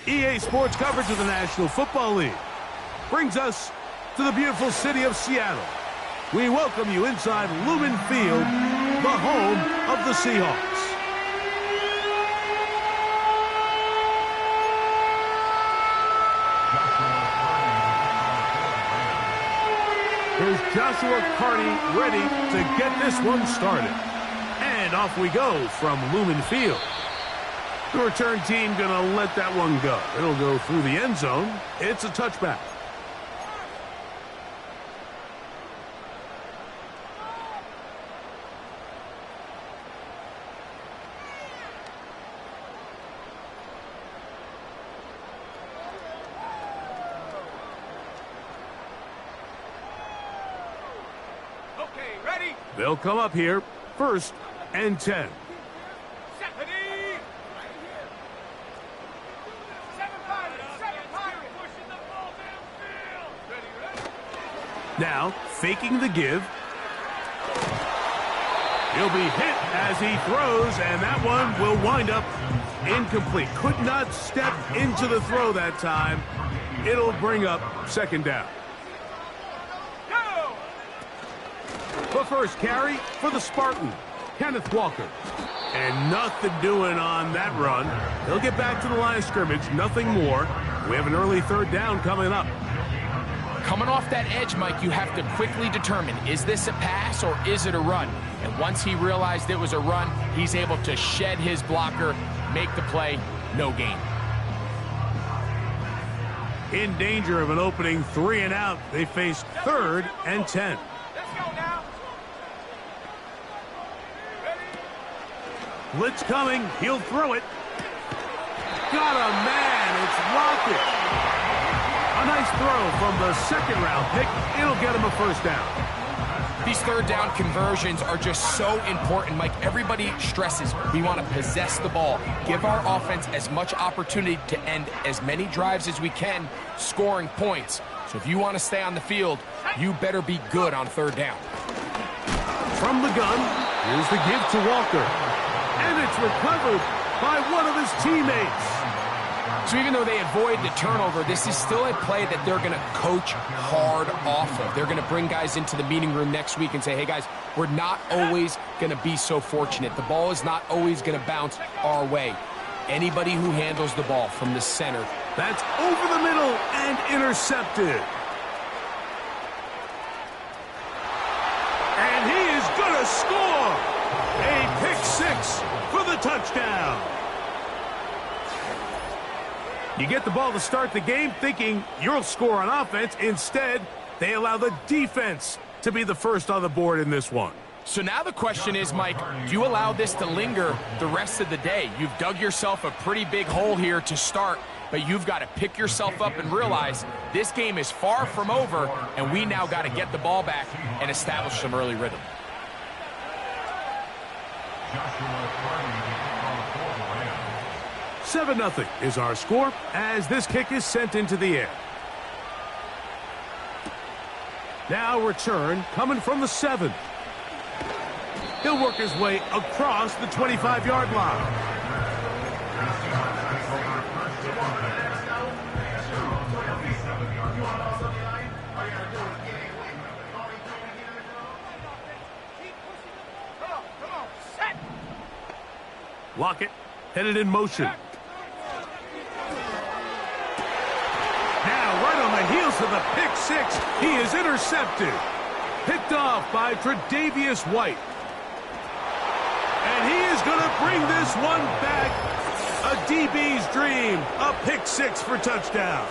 EA Sports coverage of the National Football League brings us to the beautiful city of Seattle. We welcome you inside Lumen Field, the home of the Seahawks. Here's Joshua Carney ready to get this one started. And off we go from Lumen Field. The return team going to let that one go. It'll go through the end zone. It's a touchback. Okay, ready? They'll come up here, 1st and 10. Now, faking the give. He'll be hit as he throws, and that one will wind up incomplete. Could not step into the throw that time. It'll bring up 2nd down. The first carry for the Spartan, Kenneth Walker. And nothing doing on that run. He'll get back to the line of scrimmage, nothing more. We have an early 3rd down coming up. Coming off that edge, Mike, you have to quickly determine, is this a pass or is it a run? And once he realized it was a run, he's able to shed his blocker, make the play, no gain. In danger of an opening 3 and out, they face 3rd and 10. Let's go now. Blitz coming, he'll throw it. Got a man, it's Rocket. A nice throw from the 2nd-round pick. It'll get him a 1st down. These 3rd down conversions are just so important, Mike. Everybody stresses we want to possess the ball, give our offense as much opportunity to end as many drives as we can, scoring points. So if you want to stay on the field, you better be good on 3rd down. From the gun, here's the give to Walker. And it's recovered by one of his teammates. So even though they avoid the turnover, this is still a play that they're going to coach hard off of. They're going to bring guys into the meeting room next week and say, hey, guys, we're not always going to be so fortunate. The ball is not always going to bounce our way. Anybody who handles the ball from the center. That's over the middle and intercepted. And he is going to score. A pick 6 for the touchdown. You get the ball to start the game thinking you'll score on offense. Instead, they allow the defense to be the first on the board in this one. So now the question is, Mike, do you allow this to linger the rest of the day? You've dug yourself a pretty big hole here to start, but you've got to pick yourself up and realize this game is far from over, and we now got to get the ball back and establish some early rhythm. 7-0 is our score as this kick is sent into the air. Now return coming from the 7. He'll work his way across the 25-yard line. Lockett headed in motion. Now right on the heels of the pick 6, he is intercepted. Picked off by Tre'Davious White. And he is going to bring this one back. A DB's dream. A pick 6 for touchdown.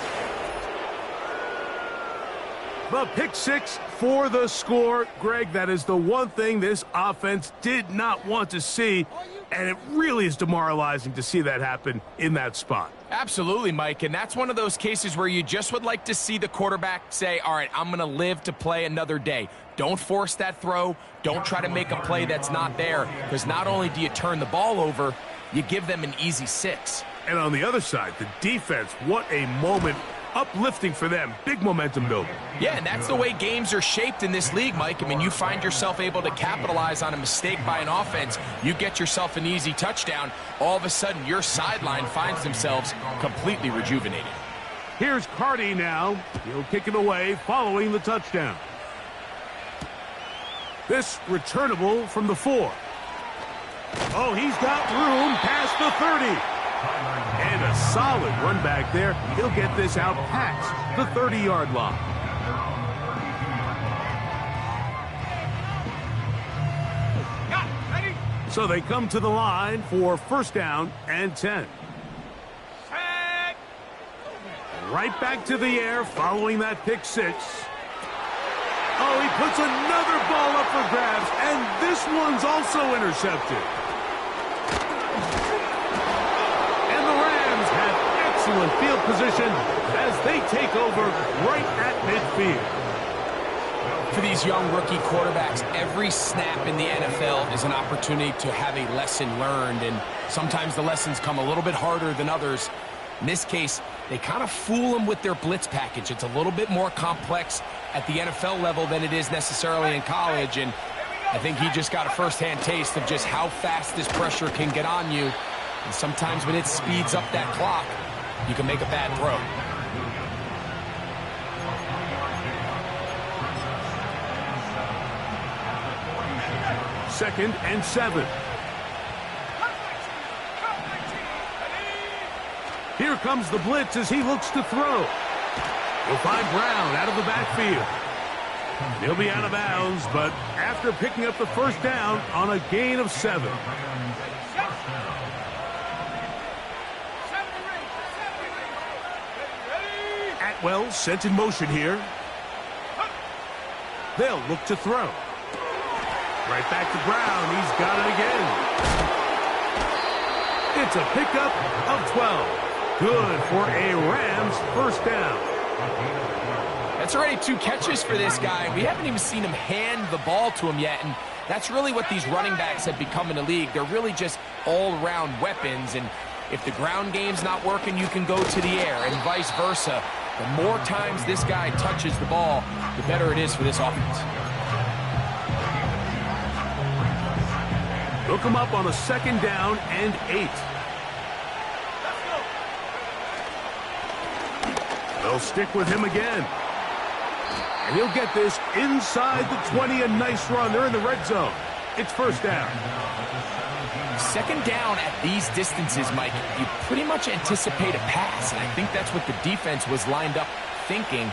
The pick 6 for the score. Greg, that is the one thing this offense did not want to see. And it really is demoralizing to see that happen in that spot. Absolutely, Mike, and that's one of those cases where you just would like to see the quarterback say, all right, I'm going to live to play another day. Don't force that throw. Don't try to make a play that's not there, because not only do you turn the ball over, you give them an easy 6. And on the other side, the defense, what a moment. Uplifting for them. Big momentum builder. Yeah, and that's the way games are shaped in this league, Mike. I mean, you find yourself able to capitalize on a mistake by an offense. You get yourself an easy touchdown. All of a sudden, your sideline finds themselves completely rejuvenated. Here's Carty now. He'll kick it away following the touchdown. This returnable from the 4. Oh, he's got room past the 30. And a solid run back there. He'll get this out past the 30-yard line. Ready? So they come to the line for first down and 10. Set. Right back to the air following that pick 6. Oh, he puts another ball up for grabs, and this one's also intercepted. Excellent field position as they take over right at midfield. For these young rookie quarterbacks, every snap in the NFL is an opportunity to have a lesson learned, and sometimes the lessons come a little bit harder than others. In this case, they kind of fool them with their blitz package. It's a little bit more complex at the NFL level than it is necessarily in college, and I think he just got a first-hand taste of just how fast this pressure can get on you. And sometimes when it speeds up that clock, you can make a bad throw. Second and 7. Here comes the blitz as he looks to throw. He'll find Brown out of the backfield. He'll be out of bounds, but after picking up the first down on a gain of 7. Atwell sent in motion here. They'll look to throw. Right back to Brown. He's got it again. It's a pickup of 12. Good for a Rams first down. That's already 2 catches for this guy. We haven't even seen him hand the ball to him yet, and that's really what these running backs have become in the league. They're really just all-around weapons, and if the ground game's not working, you can go to the air, and vice versa. The more times this guy touches the ball, the better it is for this offense. Hook him up on a second down and 8. They'll stick with him again. And he'll get this inside the 20. A nice run. They're in the red zone. It's first down. Second down at these distances, Mike, you pretty much anticipate a pass, and I think that's what the defense was lined up thinking.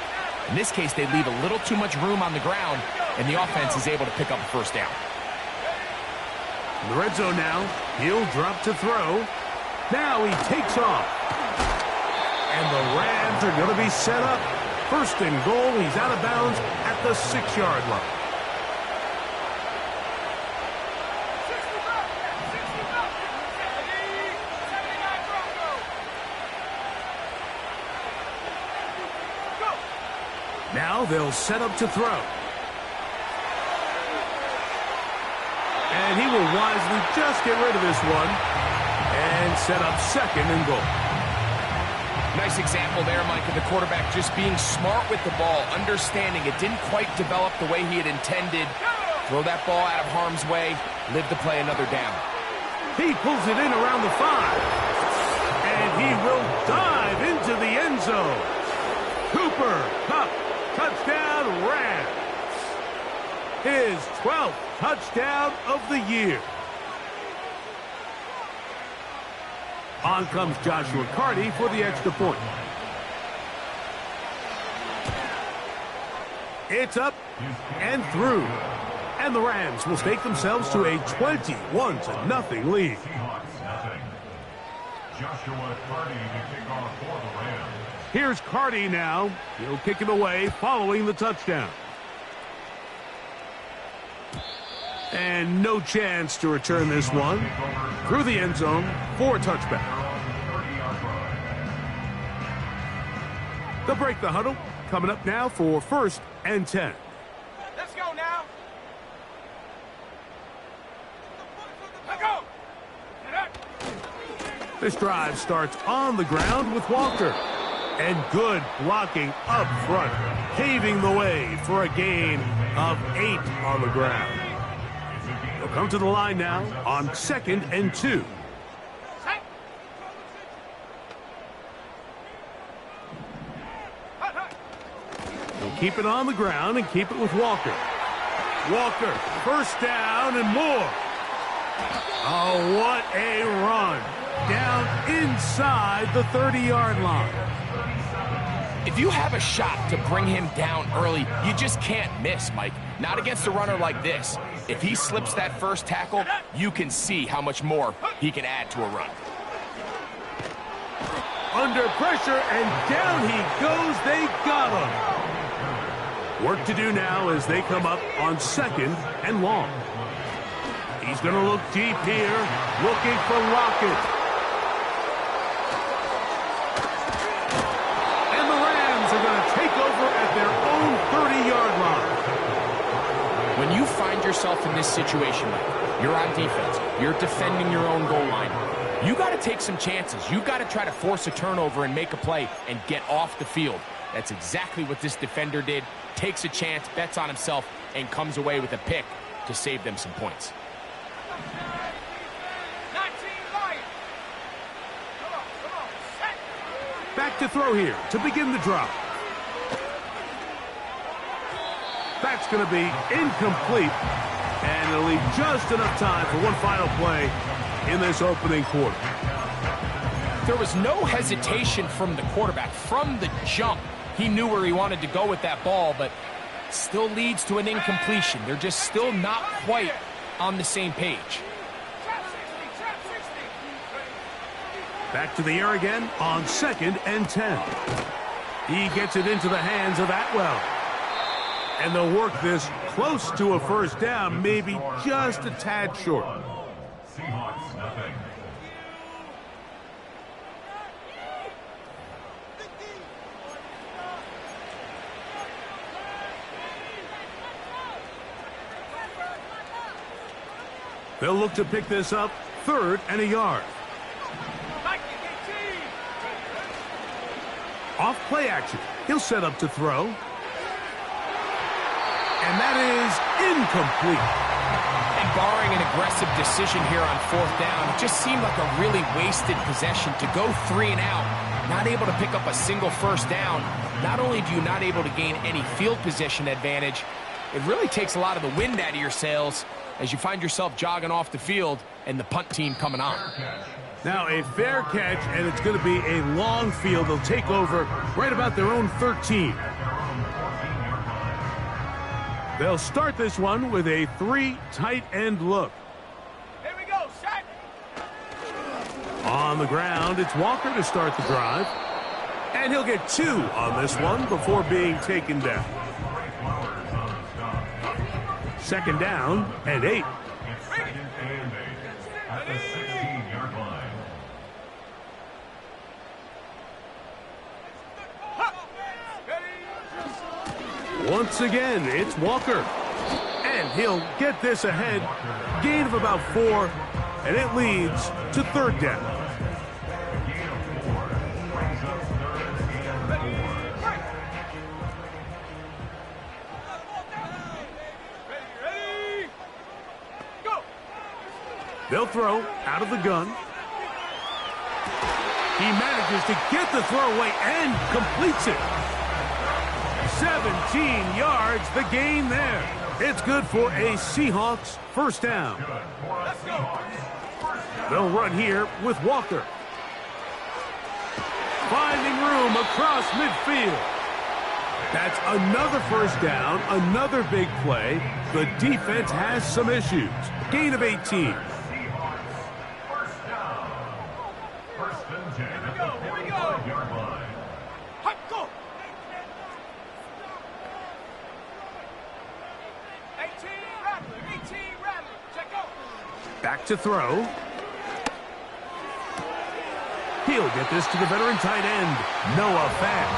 In this case, they leave a little too much room on the ground, and the offense is able to pick up a first down. In the red zone now, he'll drop to throw. Now he takes off. And the Rams are going to be set up. First and goal, he's out of bounds at the 6-yard line. Now they'll set up to throw. And he will wisely just get rid of this one and set up second and goal. Nice example there, Mike, of the quarterback just being smart with the ball, understanding it didn't quite develop the way he had intended. Throw that ball out of harm's way, live to play another down. He pulls it in around the 5. And he will dive into the end zone. Cooper Kupp, touchdown Rams. His 12th touchdown of the year. On comes Joshua Carty for the extra point. It's up and through. And the Rams will stake themselves to a 21-0 lead. Joshua Carty to kick off for the Rams. Here's Carty now. He'll kick it away following the touchdown. And no chance to return this one. Through the end zone for a touchback. They'll break the huddle. Coming up now for first and 10. Let's go now. Let's go. Get up. This drive starts on the ground with Walker. And good blocking up front, paving the way for a gain of 8 on the ground. They'll come to the line now on 2nd and 2. They'll keep it on the ground and keep it with Walker. Walker, first down and more. Oh, what a run. Down inside the 30-yard line. If you have a shot to bring him down early, you just can't miss, Mike. Not against a runner like this. If he slips that first tackle, you can see how much more he can add to a run. Under pressure, and down he goes. They got him. Work to do now as they come up on 2nd and long. He's going to look deep here, looking for Rocket. And the Rams are going to take over at their own 30-yard line. When you find yourself in this situation, Mike, you're on defense, you're defending your own goal line, you got to take some chances. You got to try to force a turnover and make a play and get off the field. That's exactly what this defender did. Takes a chance, bets on himself, and comes away with a pick to save them some points. Back to throw here to begin the drive. That's going to be incomplete, and it'll leave just enough time for one final play in this opening quarter. There was no hesitation from the quarterback. From the jump, he knew where he wanted to go with that ball, but still leads to an incompletion. They're just still not quite on the same page. Back to the air again on 2nd and 10. He gets it into the hands of Atwell. And they'll work this close to a first down, maybe just a tad short. Seahawks, nothing. They'll look to pick this up 3rd and a yard. Off play action. He'll set up to throw. And that is incomplete. And barring an aggressive decision here on 4th down, it just seemed like a really wasted possession to go 3 and out, not able to pick up a single first down. Not only do you not able to gain any field position advantage, it really takes a lot of the wind out of your sails as you find yourself jogging off the field and the punt team coming on. Now a fair catch, and it's going to be a long field. They'll take over right about their own 13. They'll start this one with a 3 tight end look. Here we go, set. On the ground, it's Walker to start the drive. And he'll get 2 on this one before being taken down. 2nd down and 8. At the 16-yard line. Once again, it's Walker. And he'll get this ahead. Gain of about 4, and it leads to 3rd down. They'll throw out of the gun. He manages to get the throw away and completes it. 17 yards, the gain there. It's good for a Seahawks first down. They'll run here with Walker. Finding room across midfield. That's another first down, another big play. The defense has some issues. Gain of 18. Back to throw. He'll get this to the veteran tight end, Noah Fant.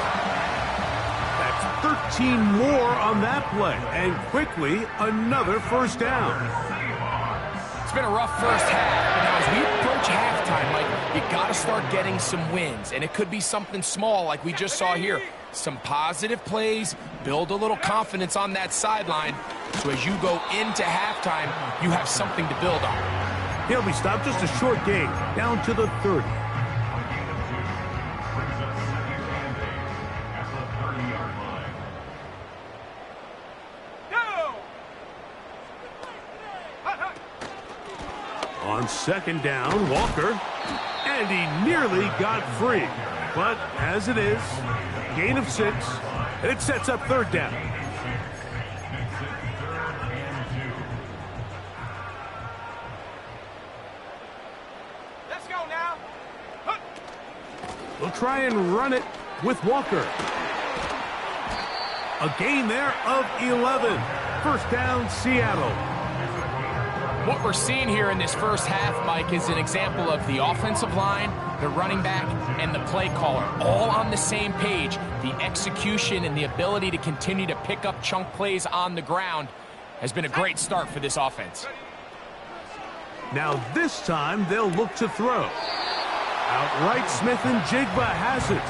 That's 13 more on that play, and quickly another first down. It's been a rough first half, but now as we approach approach halftime, Mike, you got to start getting some wins, and it could be something small like we just saw here. Some positive plays, build a little confidence on that sideline, so as you go into halftime, you have something to build on. He'll be stopped, just a short gain, down to the 30. On second down, Walker, and he nearly got free. But as it is, gain of 6, and it sets up third down. Let's go now. We'll try and run it with Walker. A gain there of 11. First down, Seattle. What we're seeing here in this first half, Mike, is an example of the offensive line, the running back, and the play caller all on the same page. The execution and the ability to continue to pick up chunk plays on the ground has been a great start for this offense. Now this time they'll look to throw. Outright, Smith and Jigba has it.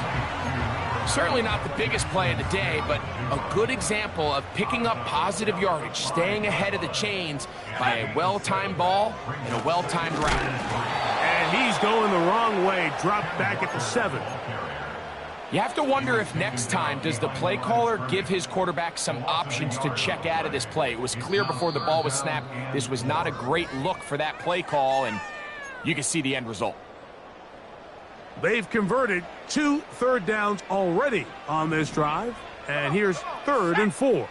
Certainly not the biggest play of the day, but a good example of picking up positive yardage, staying ahead of the chains by a well-timed ball and a well-timed route. And he's going the wrong way, dropped back at the 7. You have to wonder if next time, does the play caller give his quarterback some options to check out of this play? It was clear before the ball was snapped, this was not a great look for that play call, and you can see the end result. They've converted 2 third downs already on this drive. And here's 3rd and 4.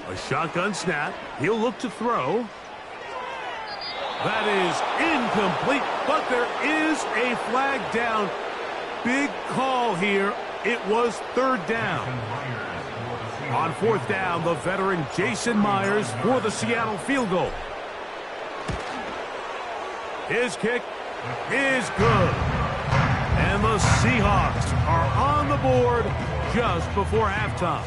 A shotgun snap. He'll look to throw. That is incomplete, but there is a flag down. Big call here. It was 3rd down. On 4th down, the veteran Jason Myers for the Seattle field goal. His kick is good. And the Seahawks are on the board just before halftime.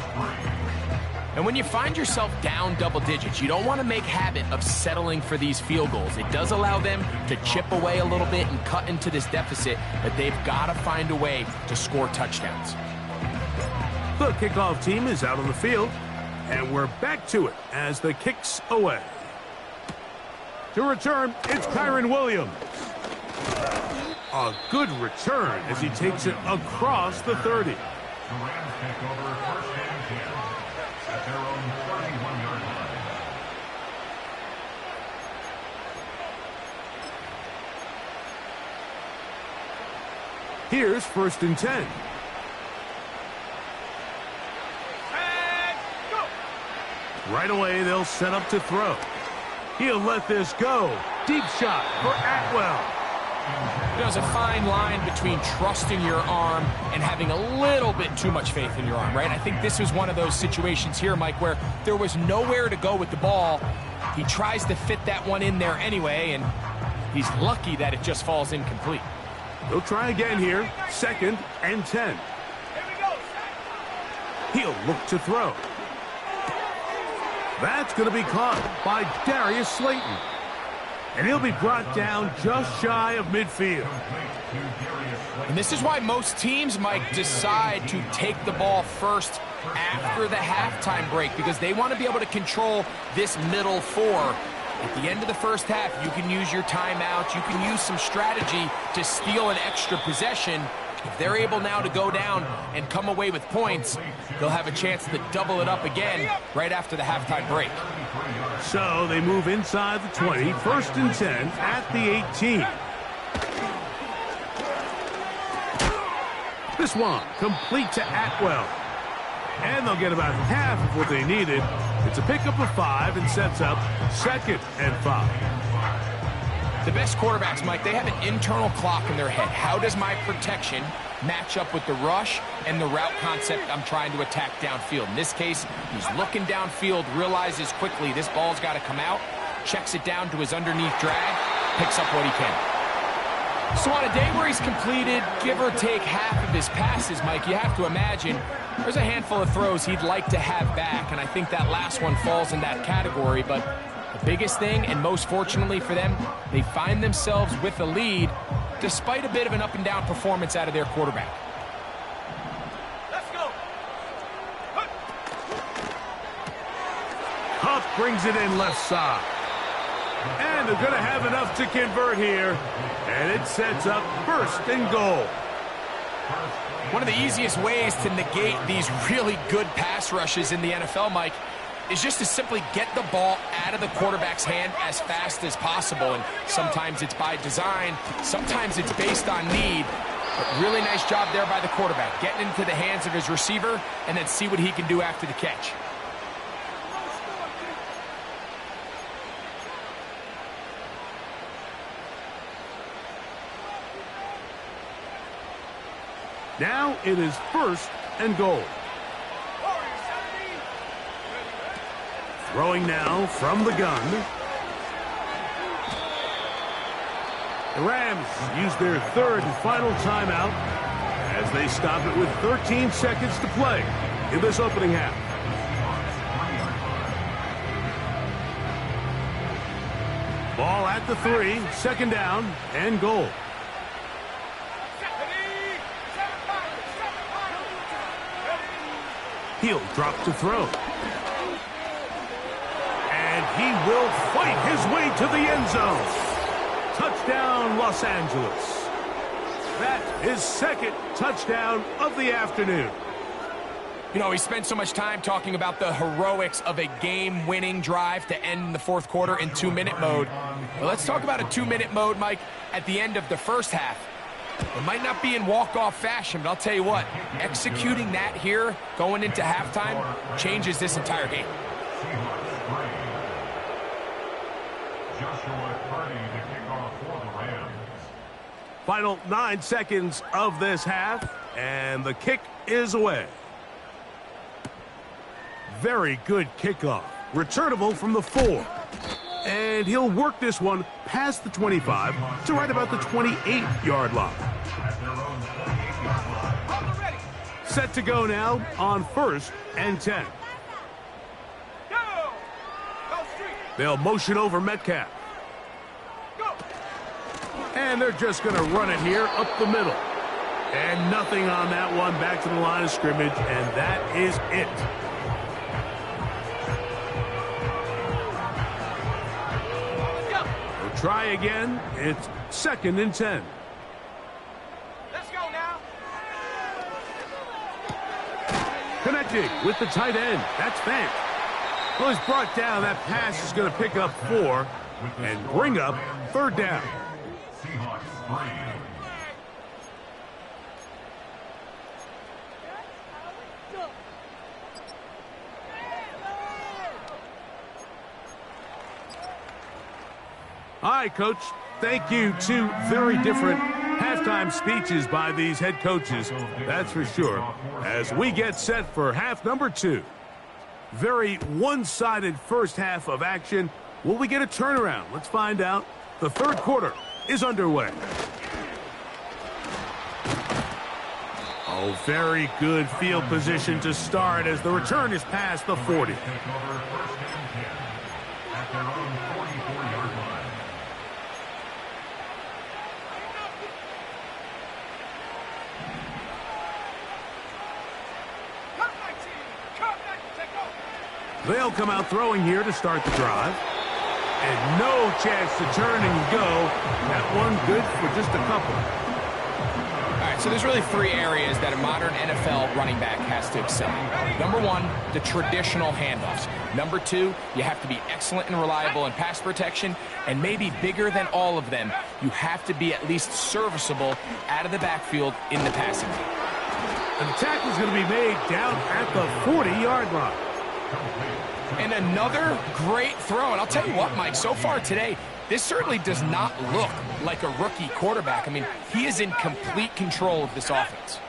And when you find yourself down double digits, you don't want to make habit of settling for these field goals. It does allow them to chip away a little bit and cut into this deficit, but they've got to find a way to score touchdowns. The kickoff team is out on the field, and we're back to it as the kick's away. To return, it's Kyron Williams. A good return as he takes it across the 30. Here's 1st and 10. Right away, they'll set up to throw. He'll let this go. Deep shot for Atwell. There's a fine line between trusting your arm and having a little bit too much faith in your arm, right? I think this was one of those situations here, Mike, where there was nowhere to go with the ball. He tries to fit that one in there anyway, and he's lucky that it just falls incomplete. He'll try again here. 2nd and 10. He'll look to throw. That's going to be caught by Darius Slayton. And he'll be brought down just shy of midfield. And this is why most teams, Mike, decide to take the ball first after the halftime break, because they want to be able to control this middle 4. At the end of the first half, you can use your timeouts. You can use some strategy to steal an extra possession. If they're able now to go down and come away with points, they'll have a chance to double it up again right after the halftime break. So they move inside the 20, 1st and 10 at the 18. This one complete to Atwell. And they'll get about half of what they needed. It's a pickup of 5 and sets up 2nd and 5. The best quarterbacks, Mike, they have an internal clock in their head. How does my protection match up with the rush and the route concept I'm trying to attack downfield? In this case, he's looking downfield, realizes quickly this ball's got to come out, checks it down to his underneath drag, picks up what he can. So on a day where he's completed, give or take half of his passes, Mike, you have to imagine There's a handful of throws he'd like to have back, and I think that last one falls in that category. But the biggest thing, and most fortunately for them, they find themselves with the lead despite a bit of an up-and-down performance out of their quarterback. Let's go. Huff brings it in left side. And they're going to have enough to convert here. And it sets up 1st and goal. One of the easiest ways to negate these really good pass rushes in the NFL, Mike, is just to simply get the ball out of the quarterback's hand as fast as possible. And sometimes it's by design, sometimes it's based on need. But really nice job there by the quarterback, getting into the hands of his receiver and then see what he can do after the catch. Now it is 1st and goal. Throwing now from the gun. The Rams use their 3rd and final timeout as they stop it with 13 seconds to play in this opening half. Ball at the 3, 2nd down and goal. He'll drop to throw. And he will fight his way to the end zone. Touchdown, Los Angeles. That is 2nd touchdown of the afternoon. You know, we spent so much time talking about the heroics of a game-winning drive to end the 4th quarter in 2-minute mode. Well, let's talk about a 2-minute mode, Mike, at the end of the 1st half. It might not be in walk-off fashion, but I'll tell you what, executing that here, going into halftime, changes this entire game. Final 9 seconds of this half, and the kick is away. Very good kickoff. Returnable from the 4. And he'll work this one past the 25 to right about the 28-yard line. Set to go now on 1st and 10. They'll motion over Metcalf. And they're just going to run it here up the middle. And nothing on that one, back to the line of scrimmage, and that is it. Try again. It's 2nd and 10. Let's go now. Connecting with the tight end. That's Fant. Well, he's brought down. That pass is going to pick up 4 and bring up 3rd down. Seahawks 3. All right, Coach. Thank you. 2 very different halftime speeches by these head coaches, that's for sure, as we get set for half number 2. Very one-sided 1st half of action. Will we get a turnaround? Let's find out. The 3rd quarter is underway. Oh, very good field position to start as the return is past the 40. They'll come out throwing here to start the drive. And no chance to turn and go. That one good for just a couple. All right, so there's really 3 areas that a modern NFL running back has to excel in. Number 1, the traditional handoffs. Number 2, you have to be excellent and reliable in pass protection. And maybe bigger than all of them, you have to be at least serviceable out of the backfield in the passing game. And the tackle's going to be made down at the 40-yard line. And another great throw. And I'll tell you what, Mike, so far today, this certainly does not look like a rookie quarterback. I mean, he is in complete control of this offense.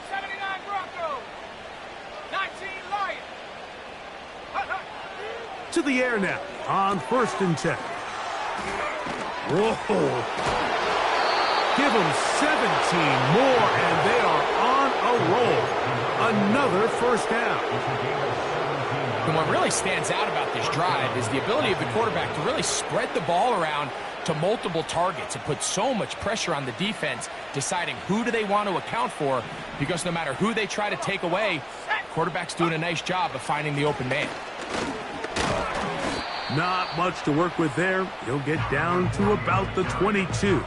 79 Broncos, 19 Lions. To the air now on 1st and 10. Whoa. Give them 17 more, and they are on a roll. another first down. And what really stands out about this drive is the ability of the quarterback to really spread the ball around to multiple targets and put so much pressure on the defense, deciding who do they want to account for, because no matter who they try to take away, quarterback's doing a nice job of finding the open man. Not much to work with there. He'll get down to about the 22.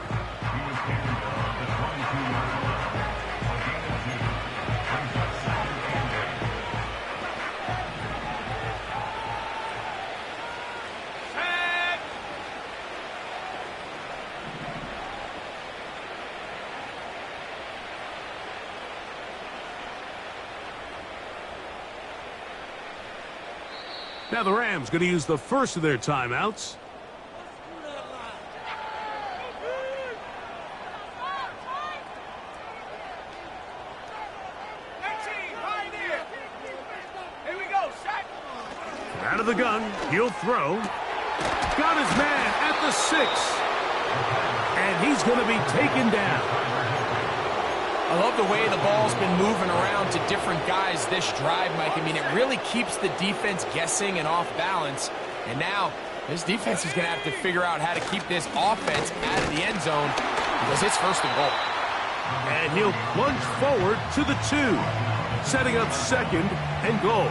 Now the Rams going to use the first of their timeouts. Here we go, set. Out of the gun, he'll throw. Got his man at the 6. And he's going to be taken down. I love the way the ball's been moving around to different guys this drive, Mike. I mean, it really keeps the defense guessing and off balance. And now this defense is going to have to figure out how to keep this offense out of the end zone because it's first and goal. And he'll plunge forward to the 2, setting up second and goal.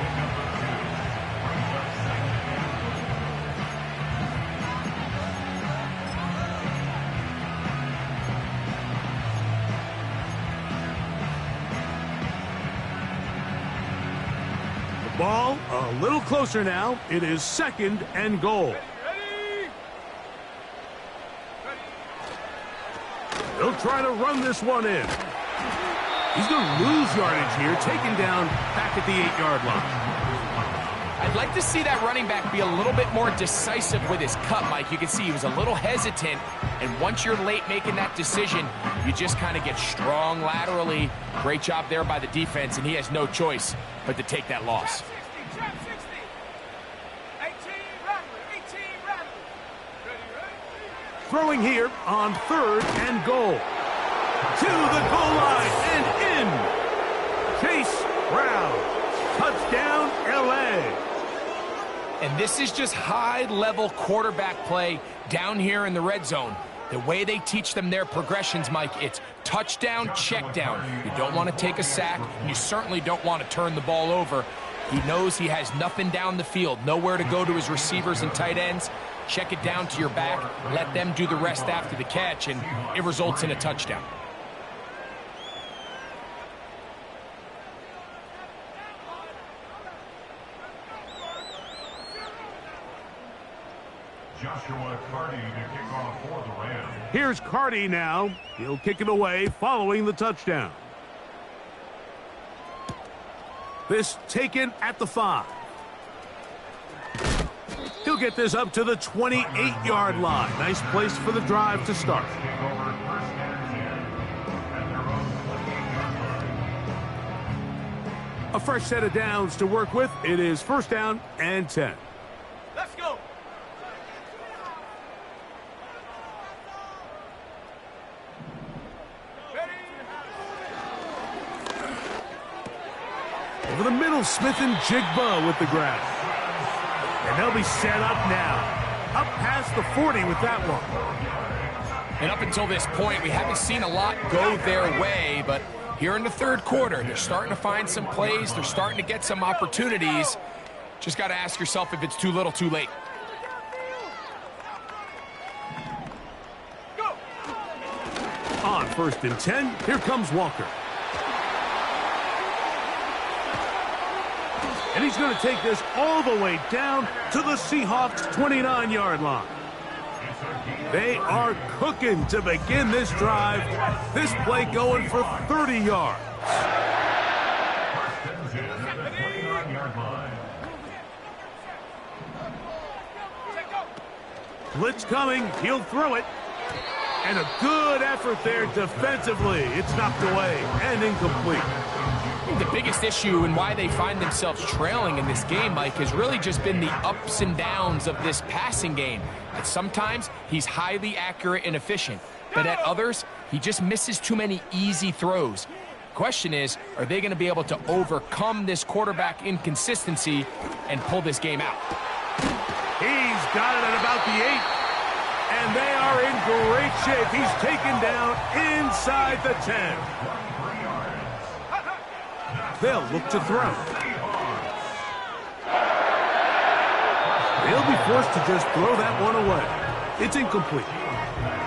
Ball a little closer now. It is second and goal. He'll try to run this one in. He's going to lose yardage here, taken down back at the 8-yard line. I'd like to see that running back be a little bit more decisive with his cut, Mike. You can see he was a little hesitant, and once you're late making that decision, you just kind of get strong laterally. Great job there by the defense, and he has no choice but to take that loss. Trap 60. 18 Rattler. Throwing here on third and goal. To the goal line and in. Chase Brown. Touchdown, L.A. And this is just high-level quarterback play down here in the red zone. The way they teach them their progressions, Mike, it's touchdown, check down. You don't want to take a sack, and you certainly don't want to turn the ball over. He knows he has nothing down the field, nowhere to go to his receivers and tight ends. Check it down to your back, let them do the rest after the catch, and it results in a touchdown. Joshua Carty to kick off for the Rams. Here's Carty now. He'll kick it away following the touchdown. This taken at the 5. He'll get this up to the 28-yard line. Nice place for the drive to start. A fresh set of downs to work with. It is first down and 10. Let's go. Over the middle, Smith and Jigba with the grab. And they'll be set up now. Up past the 40 with that one. And up until this point, we haven't seen a lot go their way, but here in the third quarter, they're starting to find some plays. They're starting to get some opportunities. Just got to ask yourself if it's too little, too late. Go. On first and 10, here comes Walker. And he's going to take this all the way down to the Seahawks' 29-yard line. They are cooking to begin this drive. This play going for 30 yards. Blitz coming. He'll throw it. And a good effort there defensively. It's knocked away and incomplete. I think the biggest issue and why they find themselves trailing in this game, Mike, has really just been the ups and downs of this passing game. At sometimes, he's highly accurate and efficient, but at others, he just misses too many easy throws. Question is, are they going to be able to overcome this quarterback inconsistency and pull this game out? He's got it at about the 8. And they are in great shape. He's taken down inside the 10. They'll look to throw. They'll be forced to just throw that one away. It's incomplete.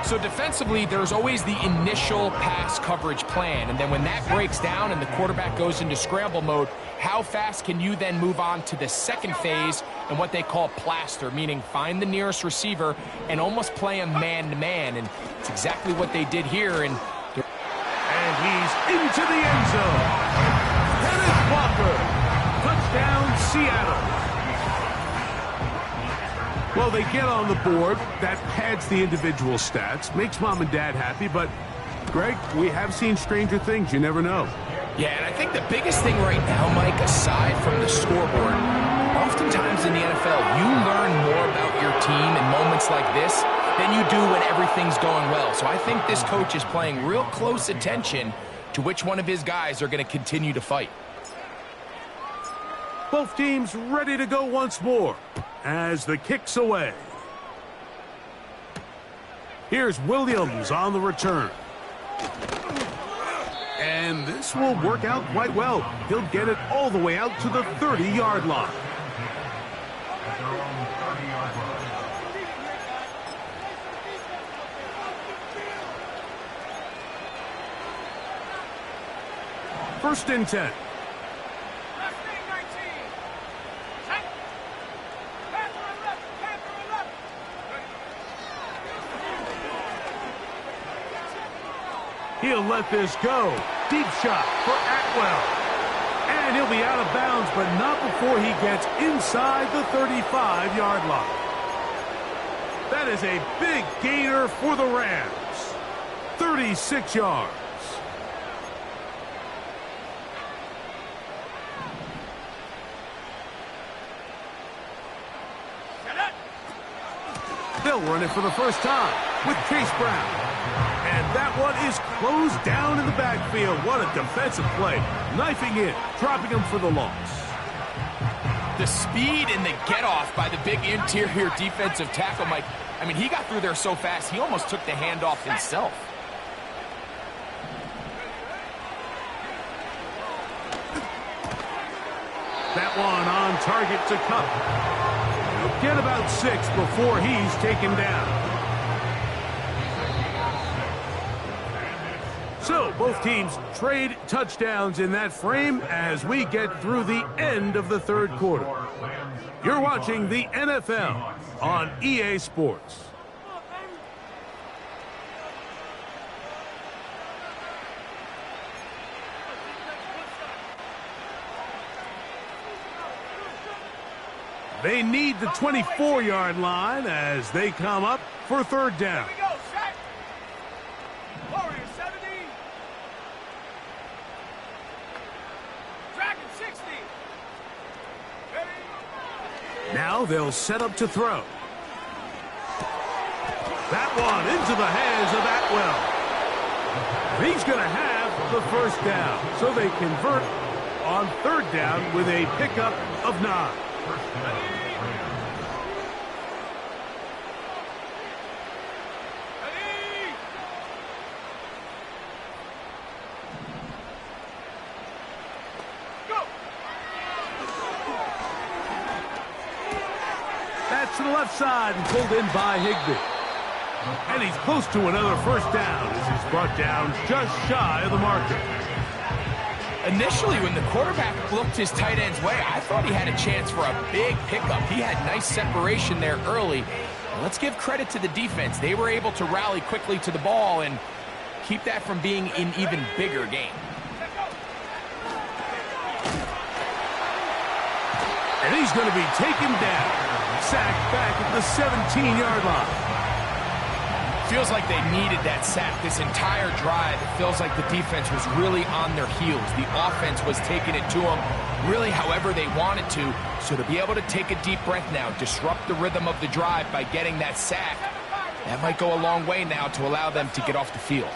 So defensively, there's always the initial pass coverage plan, and then when that breaks down and the quarterback goes into scramble mode, how fast can you then move on to the second phase and what they call plaster, meaning find the nearest receiver and almost play him man-to-man, and it's exactly what they did here. And he's into the end zone. Kenneth Walker. Touchdown, Seattle. Well, they get on the board. That pads the individual stats, makes mom and dad happy, but, Greg, we have seen stranger things. You never know. Yeah, and I think the biggest thing right now, Mike, aside from the scoreboard, oftentimes in the NFL, you learn more about your team in moments like this than you do when everything's going well. So I think this coach is paying real close attention to which one of his guys are going to continue to fight. Both teams ready to go once more as the kick's away. Here's Williams on the return. And this will work out quite well. He'll get it all the way out to the 30-yard line. First and 10. He'll let this go. Deep shot for Atwell. And he'll be out of bounds, but not before he gets inside the 35-yard line. That is a big gainer for the Rams. 36 yards. They'll run it for the first time with Chase Brown. And that one is closed down in the backfield. What a defensive play. Knifing in, dropping him for the loss. The speed and the get-off by the big interior defensive tackle, Mike. I mean, he got through there so fast, he almost took the handoff himself. That one on target to Cup. He'll get about 6 before he's taken down. So, both teams trade touchdowns in that frame as we get through the end of the third quarter. You're watching the NFL on EA Sports. They need the 24-yard line as they come up for third down. Now they'll set up to throw. That one into the hands of Atwell. He's going to have the first down. So they convert on third down with a pickup of 9. To the left side and pulled in by Higbee. And he's close to another first down as he's brought down just shy of the marker. Initially, when the quarterback looked his tight end's way, I thought he had a chance for a big pickup. He had nice separation there early. And let's give credit to the defense. They were able to rally quickly to the ball and keep that from being an even bigger game. And he's going to be taken down. Sacked back at the 17-yard line. Feels like they needed that sack this entire drive. It feels like the defense was really on their heels. The offense was taking it to them really however they wanted to. So to be able to take a deep breath now, disrupt the rhythm of the drive by getting that sack, that might go a long way now to allow them to get off the field.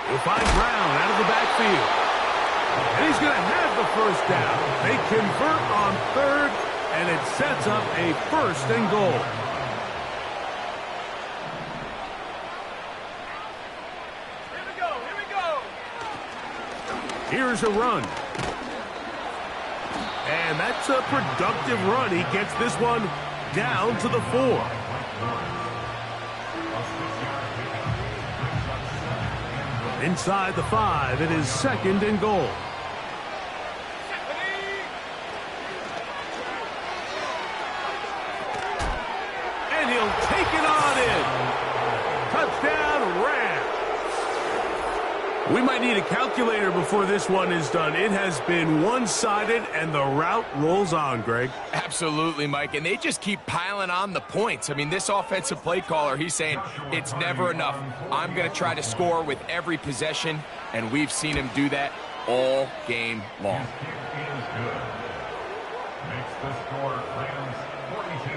He'll find Brown out of the backfield. And he's going to have the first down. They convert on third, and it sets up a 1st and goal. Here we go. Here's a run. And that's a productive run. He gets this one down to the 4. Inside the 5, it is 2nd and goal. And he'll take it on in. Touchdown, Rams. We might need a calculator before this one is done. It has been one-sided, and the route rolls on, Greg. Absolutely, Mike, and they just keep piling on the points. I mean, this offensive play caller, he's saying it's never enough. I'm going to try to score with every possession, and we've seen him do that all game long. Makes the score Rams 42,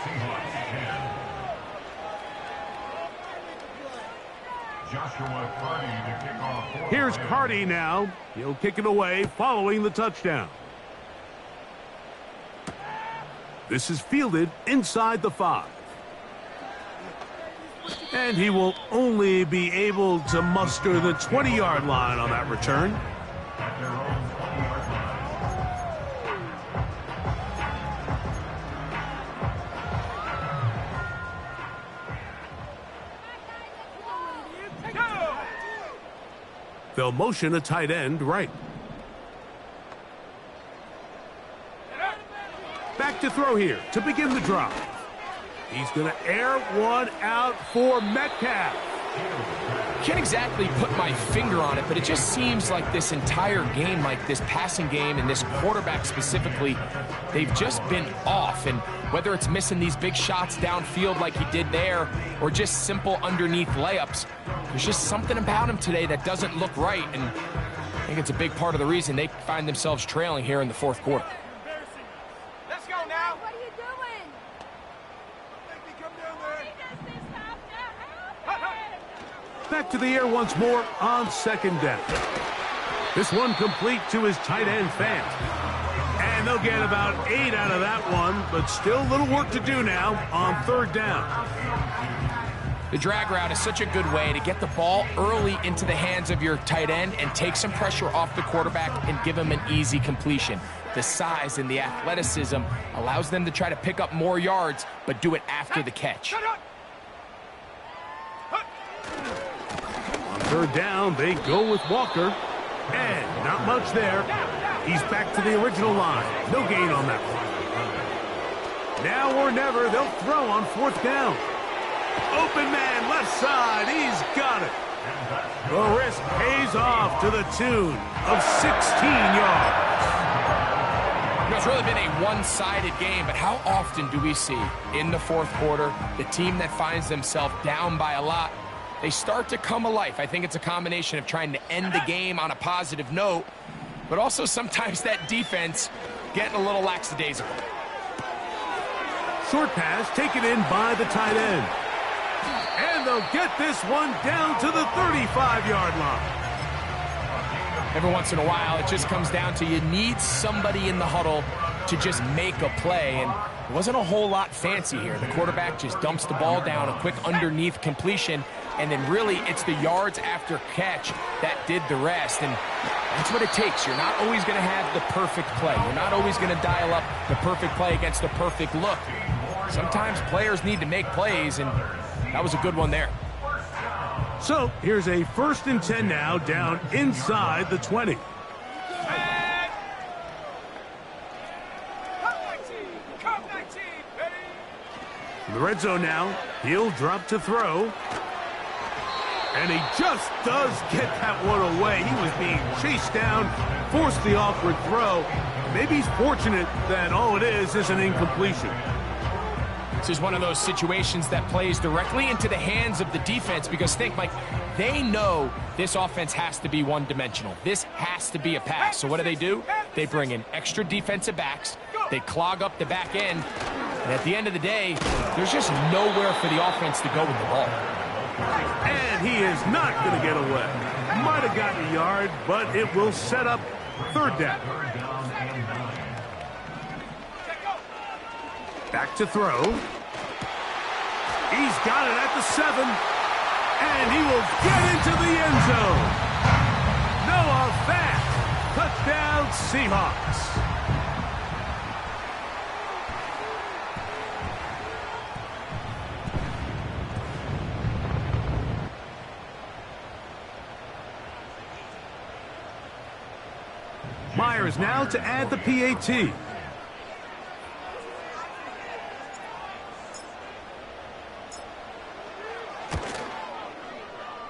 Seahawks 10. Joshua Carty to kick off for Here's Carty now. He'll kick it away following the touchdown. This is fielded inside the 5. And he will only be able to muster the 20-yard line on that return. at their own 20-yard line. They'll motion a tight end right. Back to throw here to begin the drive. He's going to air one out for Metcalf. Can't exactly put my finger on it, but it just seems like this entire game, like this passing game and this quarterback specifically, they've just been off. And whether it's missing these big shots downfield like he did there or just simple underneath layups, there's just something about him today that doesn't look right. And I think it's a big part of the reason they find themselves trailing here in the fourth quarter. Let's go now. What are you doing? Make me come down there. Back to the air once more on second down. This one complete to his tight end, Fant. And they'll get about 8 out of that one, but still a little work to do now on third down. The drag route is such a good way to get the ball early into the hands of your tight end and take some pressure off the quarterback and give him an easy completion. The size and the athleticism allows them to try to pick up more yards, but do it after the catch. On third down, they go with Walker. And not much there. He's back to the original line. No gain on that one. Now or never, they'll throw on fourth down. Open man, left side. He's got it. The risk pays off to the tune of 16 yards. It's really been a one-sided game, but how often do we see in the fourth quarter the team that finds themselves down by a lot, they start to come alive? I think it's a combination of trying to end the game on a positive note, but also sometimes that defense getting a little lackadaisical. Short pass taken in by the tight end. And they'll get this one down to the 35-yard line. Every once in a while, it just comes down to you need somebody in the huddle to just make a play, and it wasn't a whole lot fancy here. The quarterback just dumps the ball down, a quick underneath completion, and then really it's the yards after catch that did the rest, and that's what it takes. You're not always going to have the perfect play. You're not always going to dial up the perfect play against the perfect look. Sometimes players need to make plays, and that was a good one there. So here's a 1st and 10 now, down inside the 20. Come 19, baby. In the red zone now, he'll drop to throw. And he just does get that one away. He was being chased down, forced the awkward throw. Maybe he's fortunate that all it is an incompletion. This is one of those situations that plays directly into the hands of the defense because think, Mike, they know this offense has to be one-dimensional. This has to be a pass. So what do? They bring in extra defensive backs. They clog up the back end. And at the end of the day, there's just nowhere for the offense to go with the ball. And he is not going to get away. Might have gotten a yard, but it will set up third down. Back to throw. He's got it at the 7. And he will get into the end zone. Noah Fant. Touchdown, Seahawks. Myers now to add the PAT.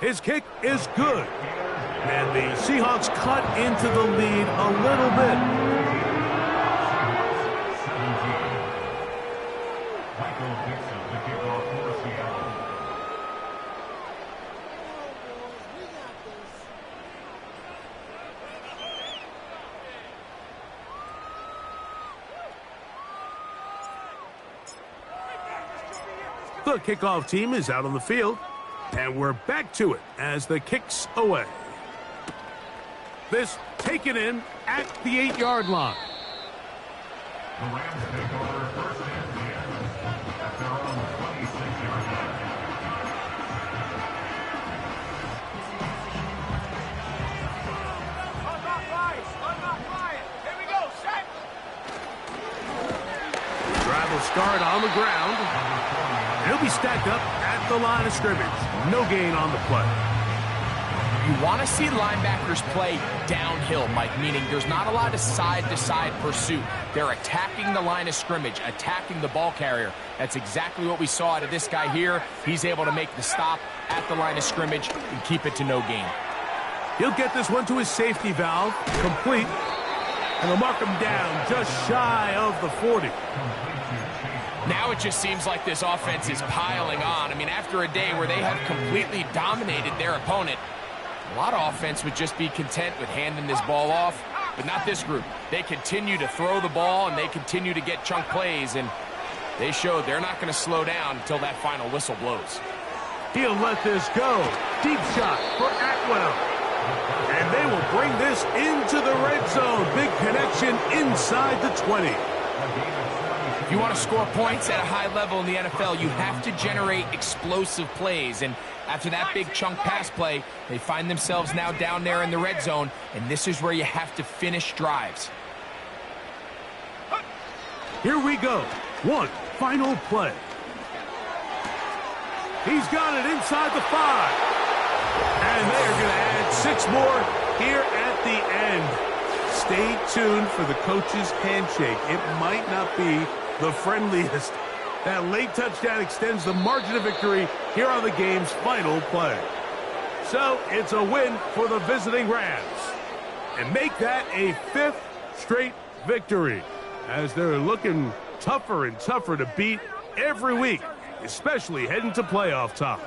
His kick is good. And the Seahawks cut into the lead a little bit. Michael Dixon, the kickoff for Seattle. The kickoff team is out on the field. And we're back to it as the kick's away. This taken in at the 8-yard line. The Rams take over first and 10 at their own 26-yard line. Unlock Ryan. Here we go, set. Drive will start on the ground. He'll be stacked up at the line of scrimmage. No gain on the play. You want to see linebackers play downhill, Mike, meaning there's not a lot of side-to-side pursuit. They're attacking the line of scrimmage, attacking the ball carrier. That's exactly what we saw out of this guy here. He's able to make the stop at the line of scrimmage and keep it to no gain. He'll get this one to his safety valve, complete, and they'll mark him down just shy of the 40. Now it just seems like this offense is piling on. I mean, after a day where they have completely dominated their opponent, a lot of offense would just be content with handing this ball off, but not this group. They continue to throw the ball, and they continue to get chunk plays, and they showed they're not going to slow down until that final whistle blows. He'll let this go. Deep shot for Atwell. And they will bring this into the red zone. Big connection inside the 20. If you want to score points at a high level in the NFL, you have to generate explosive plays. And after that big chunk pass play, they find themselves now down there in the red zone, and this is where you have to finish drives. Here we go. One final play. He's got it inside the 5. And they're going to add 6 more here at the end. Stay tuned for the coach's handshake. It might not be the friendliest. That late touchdown extends the margin of victory here on the game's final play. So it's a win for the visiting Rams. And make that a 5th straight victory, as they're looking tougher and tougher to beat every week, especially heading to playoff time.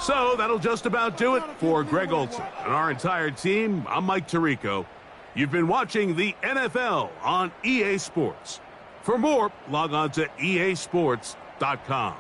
So that'll just about do it for Greg Olson and our entire team. I'm Mike Tirico. You've been watching the NFL on EA Sports. For more, log on to easports.com.